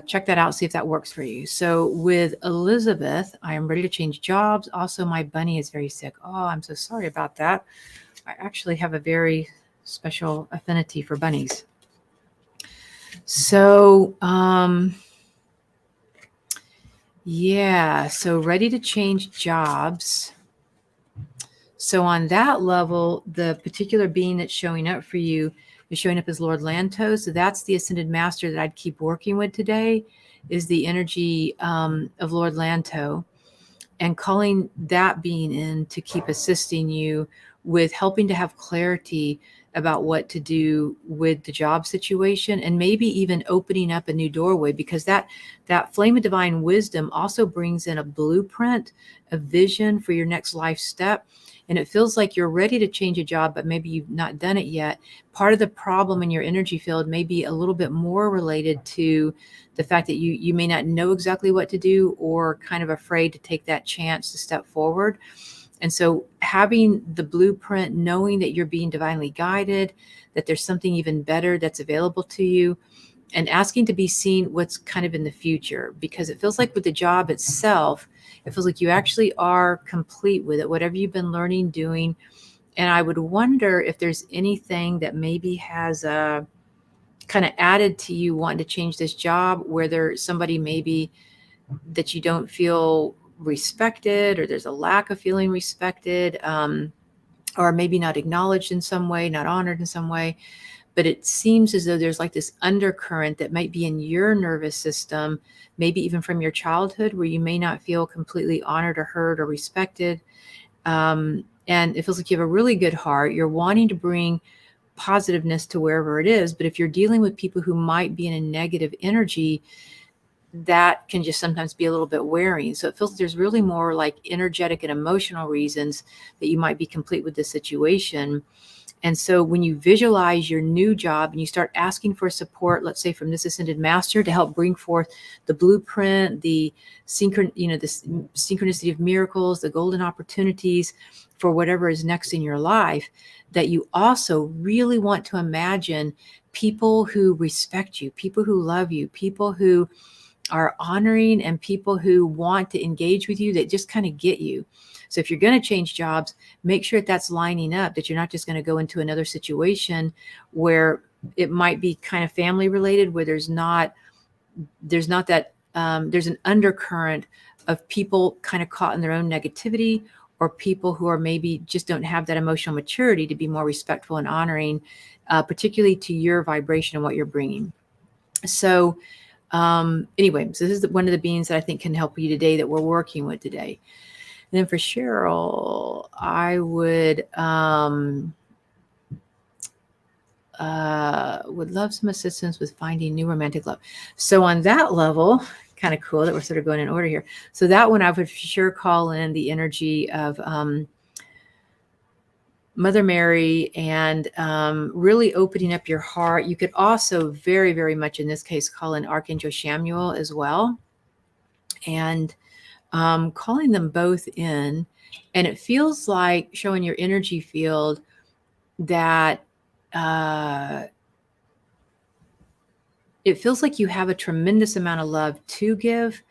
check that out, see if that works for you. So with Elizabeth, I am ready to change jobs. Also, my bunny is very sick. Oh, I'm so sorry about that. I actually have a very special affinity for bunnies. So, yeah, so ready to change jobs. So on that level, the particular being that's showing up for you is showing up as Lord Lanto. So that's the Ascended Master that I'd keep working with today, is the energy of Lord Lanto, and calling that being in to keep assisting you with helping to have clarity about what to do with the job situation, and maybe even opening up a new doorway, because that flame of divine wisdom also brings in a blueprint, a vision for your next life step. And it feels like you're ready to change a job, but maybe you've not done it yet. Part of the problem in your energy field may be a little bit more related to the fact that you may not know exactly what to do, or kind of afraid to take that chance to step forward. And so having the blueprint, knowing that you're being divinely guided, that there's something even better that's available to you, and asking to be seen what's kind of in the future, because it feels like with the job itself, it feels like you actually are complete with it, whatever you've been learning, doing. And I would wonder if there's anything that maybe has kind of added to you wanting to change this job, where there's somebody maybe that you don't feel respected, or there's a lack of feeling respected, or maybe not acknowledged in some way, not honored in some way. but it seems as though there's like this undercurrent that might be in your nervous system, maybe even from your childhood, where you may not feel completely honored or heard or respected. And it feels like you have a really good heart. You're wanting to bring positiveness to wherever it is. But if you're dealing with people who might be in a negative energy, that can just sometimes be a little bit wearing. So it feels like there's really more like energetic and emotional reasons that you might be complete with the situation. And so when you visualize your new job and you start asking for support, let's say from this ascended master, to help bring forth the blueprint, the synchronicity of miracles, the golden opportunities for whatever is next in your life, that you also really want to imagine people who respect you, people who love you, people who are honoring, and people who want to engage with you, that just kind of get you. So if you're going to change jobs, make sure that that's lining up, that you're not just going to go into another situation where it might be kind of family related, where there's not that, there's an undercurrent of people kind of caught in their own negativity, or people who are maybe just don't have that emotional maturity to be more respectful and honoring, particularly to your vibration and what you're bringing. So anyway, so this is one of the beings that I think can help you today, that we're working with today. And then for Cheryl, I would love some assistance with finding new romantic love. So on that level, kind of cool that we're sort of going in order here. So that one, I would for sure call in the energy of Mother Mary, and really opening up your heart. You could also very, very much in this case call in Archangel Samuel as well, and calling them both in. And it feels like, showing your energy field, that it feels like you have a tremendous amount of love to give,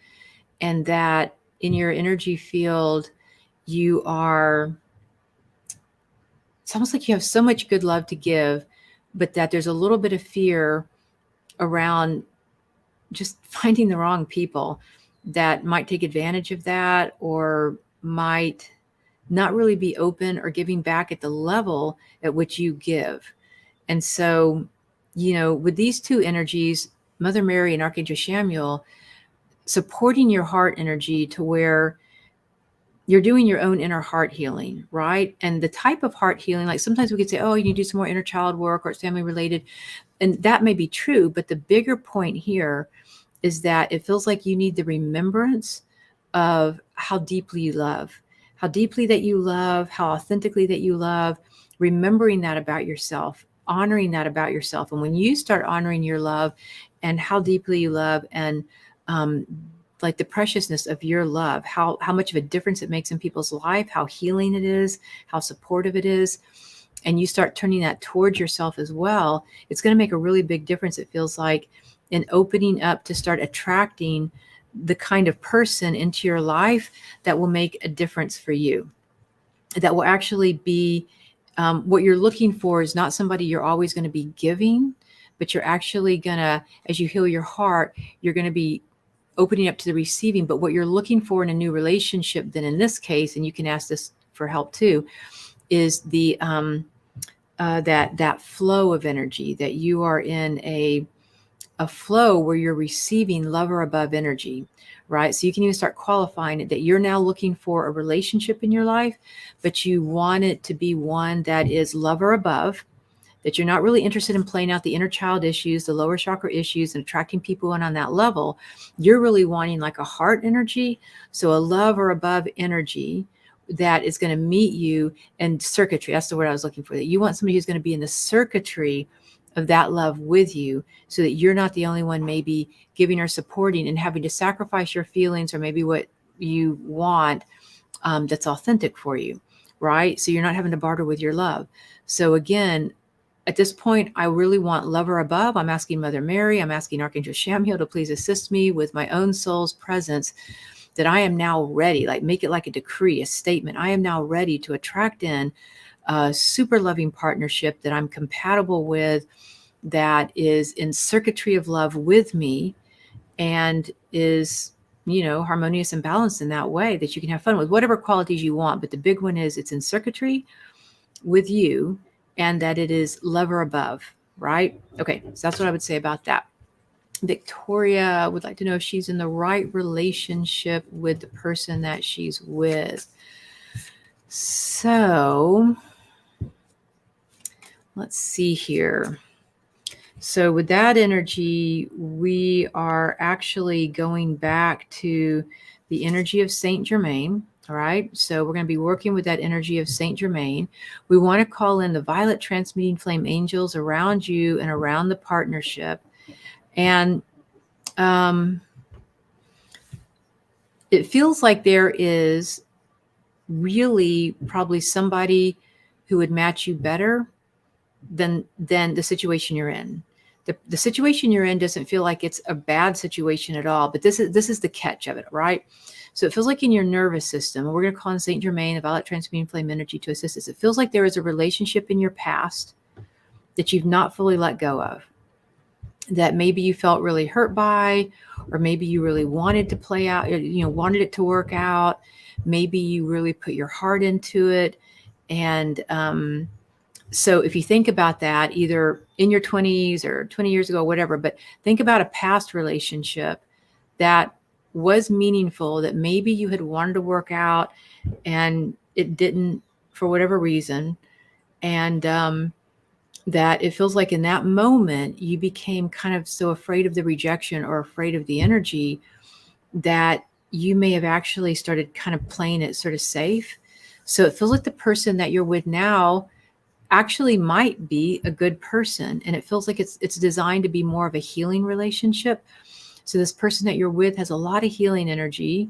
and that in your energy field, you are, it's almost like you have so much good love to give, but that there's a little bit of fear around just finding the wrong people that might take advantage of that, or might not really be open or giving back at the level at which you give. And so, with these two energies, Mother Mary and Archangel Samuel, supporting your heart energy to where you're doing your own inner heart healing, right? And the type of heart healing, like sometimes we could say, oh, you need to do some more inner child work, or it's family related. And that may be true, but the bigger point here is that it feels like you need the remembrance of how deeply you love, how deeply that you love, how authentically that you love, remembering that about yourself, honoring that about yourself. And when you start honoring your love and how deeply you love, and like the preciousness of your love, how much of a difference it makes in people's life, how healing it is, how supportive it is, and you start turning that towards yourself as well, it's going to make a really big difference, it feels like, in opening up to start attracting the kind of person into your life that will make a difference for you, that will actually be what you're looking for is not somebody you're always going to be giving, but you're actually going to, as you heal your heart, you're going to be opening up to the receiving. But what you're looking for in a new relationship, then in this case, and you can ask this for help too, is the that flow of energy, that you are in a flow where you're receiving lover above energy, right? So you can even start qualifying it, that you're now looking for a relationship in your life, but you want it to be one that is lover above, that you're not really interested in playing out the inner child issues, the lower chakra issues, and attracting people in on that level. You're really wanting like a heart energy. So a love or above energy that is going to meet you in circuitry. That's the word I was looking for. That you want somebody who's going to be in the circuitry of that love with you, so that you're not the only one maybe giving or supporting and having to sacrifice your feelings or maybe what you want that's authentic for you, right? So you're not having to barter with your love. So again, at this point, I really want lover above. I'm asking Mother Mary, I'm asking Archangel Samuel to please assist me with my own soul's presence, that I am now ready, like make it like a decree, a statement. I am now ready to attract in a super loving partnership that I'm compatible with, that is in circuitry of love with me, and is, harmonious and balanced in that way, that you can have fun with whatever qualities you want. But the big one is it's in circuitry with you, and that it is lover above, right? Okay, so that's what I would say about that. Victoria would like to know if she's in the right relationship with the person that she's with. So let's see here. So with that energy, we are actually going back to the energy of Saint Germain. All right. So we're going to be working with that energy of Saint Germain. We want to call in the violet transmuting flame angels around you and around the partnership. And it feels like there is really probably somebody who would match you better than the situation you're in. The situation you're in doesn't feel like it's a bad situation at all, but this is the catch of it, right? So it feels like in your nervous system, and we're going to call in Saint Germain, the violet transmuting flame energy, to assist us. It feels like there is a relationship in your past that you've not fully let go of, that maybe you felt really hurt by, or maybe you really wanted to play out, wanted it to work out. Maybe you really put your heart into it. And so if you think about that, either in your 20s or 20 years ago, whatever, but think about a past relationship that was meaningful, that maybe you had wanted to work out and it didn't for whatever reason. And that it feels like in that moment, you became kind of so afraid of the rejection or afraid of the energy that you may have actually started kind of playing it sort of safe. So it feels like the person that you're with now actually might be a good person. And it feels like it's designed to be more of a healing relationship. So this person that you're with has a lot of healing energy.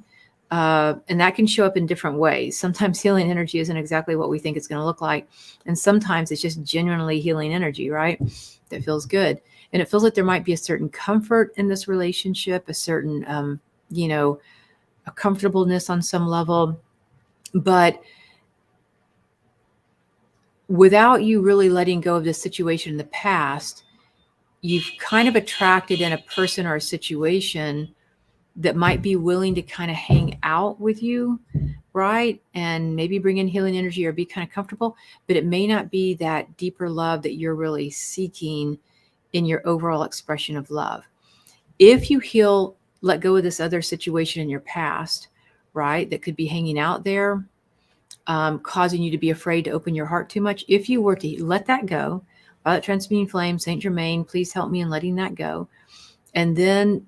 And that can show up in different ways. Sometimes healing energy isn't exactly what we think it's going to look like. And sometimes it's just genuinely healing energy, right? That feels good. And it feels like there might be a certain comfort in this relationship, a certain, a comfortableness on some level. But without you really letting go of this situation in the past, you've kind of attracted in a person or a situation that might be willing to kind of hang out with you, right? And maybe bring in healing energy or be kind of comfortable, but it may not be that deeper love that you're really seeking in your overall expression of love. If you let go of this other situation in your past, right, that could be hanging out there, causing you to be afraid to open your heart too much. If you were to let that go, violet transmuting flame, Saint Germain, please help me in letting that go. And then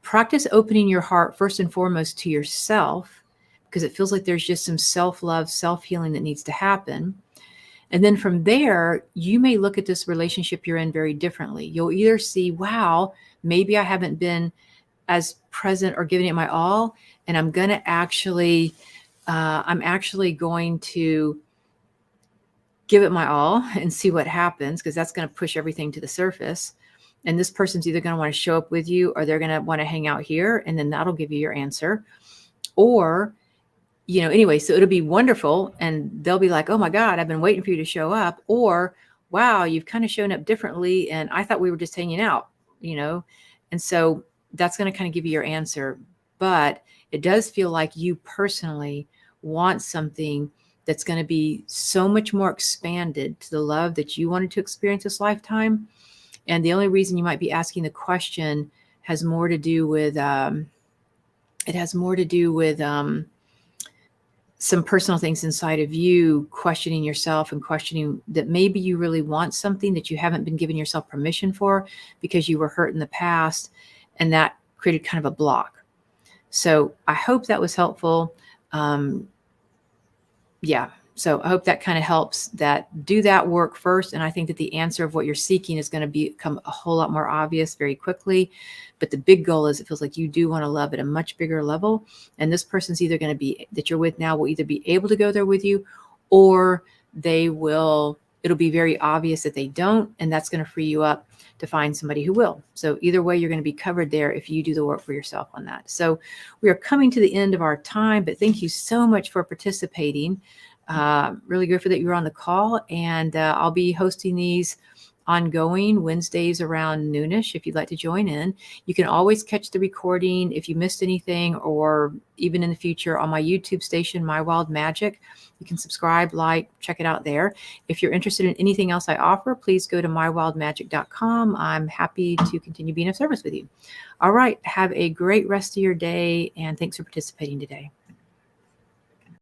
practice opening your heart first and foremost to yourself, because it feels like there's just some self-love, self-healing that needs to happen. And then from there, you may look at this relationship you're in very differently. You'll either see, wow, maybe I haven't been as present or giving it my all, and I'm actually going to give it my all and see what happens, because that's going to push everything to the surface. And this person's either going to want to show up with you, or they're going to want to hang out here, and then that'll give you your answer. Or, anyway, so it'll be wonderful. And they'll be like, oh my God, I've been waiting for you to show up. Or, wow, you've kind of shown up differently, and I thought we were just hanging out, And so that's going to kind of give you your answer. But it does feel like you personally want something that's going to be so much more expanded to the love that you wanted to experience this lifetime. And the only reason you might be asking the question has more to do with, some personal things inside of you, questioning yourself and questioning that maybe you really want something that you haven't been giving yourself permission for because you were hurt in the past, and that created kind of a block. So I hope that was helpful. So I hope that kind of helps. That do that work first. And I think that the answer of what you're seeking is going to become a whole lot more obvious very quickly. But the big goal is, it feels like you do want to love at a much bigger level. And this person's either going to be, that you're with now, will either be able to go there with you, or it'll be very obvious that they don't. And that's going to free you up to find somebody who will. So either way, you're going to be covered there if you do the work for yourself on that. So we are coming to the end of our time, but thank you so much for participating. Really grateful that you were on the call, and I'll be hosting these ongoing Wednesdays around noonish if you'd like to join in. You can always catch the recording if you missed anything, or even in the future on my YouTube station, My Wild Magic. You can subscribe, like, check it out there. If you're interested in anything else I offer, please go to mywildmagic.com. I'm happy to continue being of service with you. All right. Have a great rest of your day, and thanks for participating today.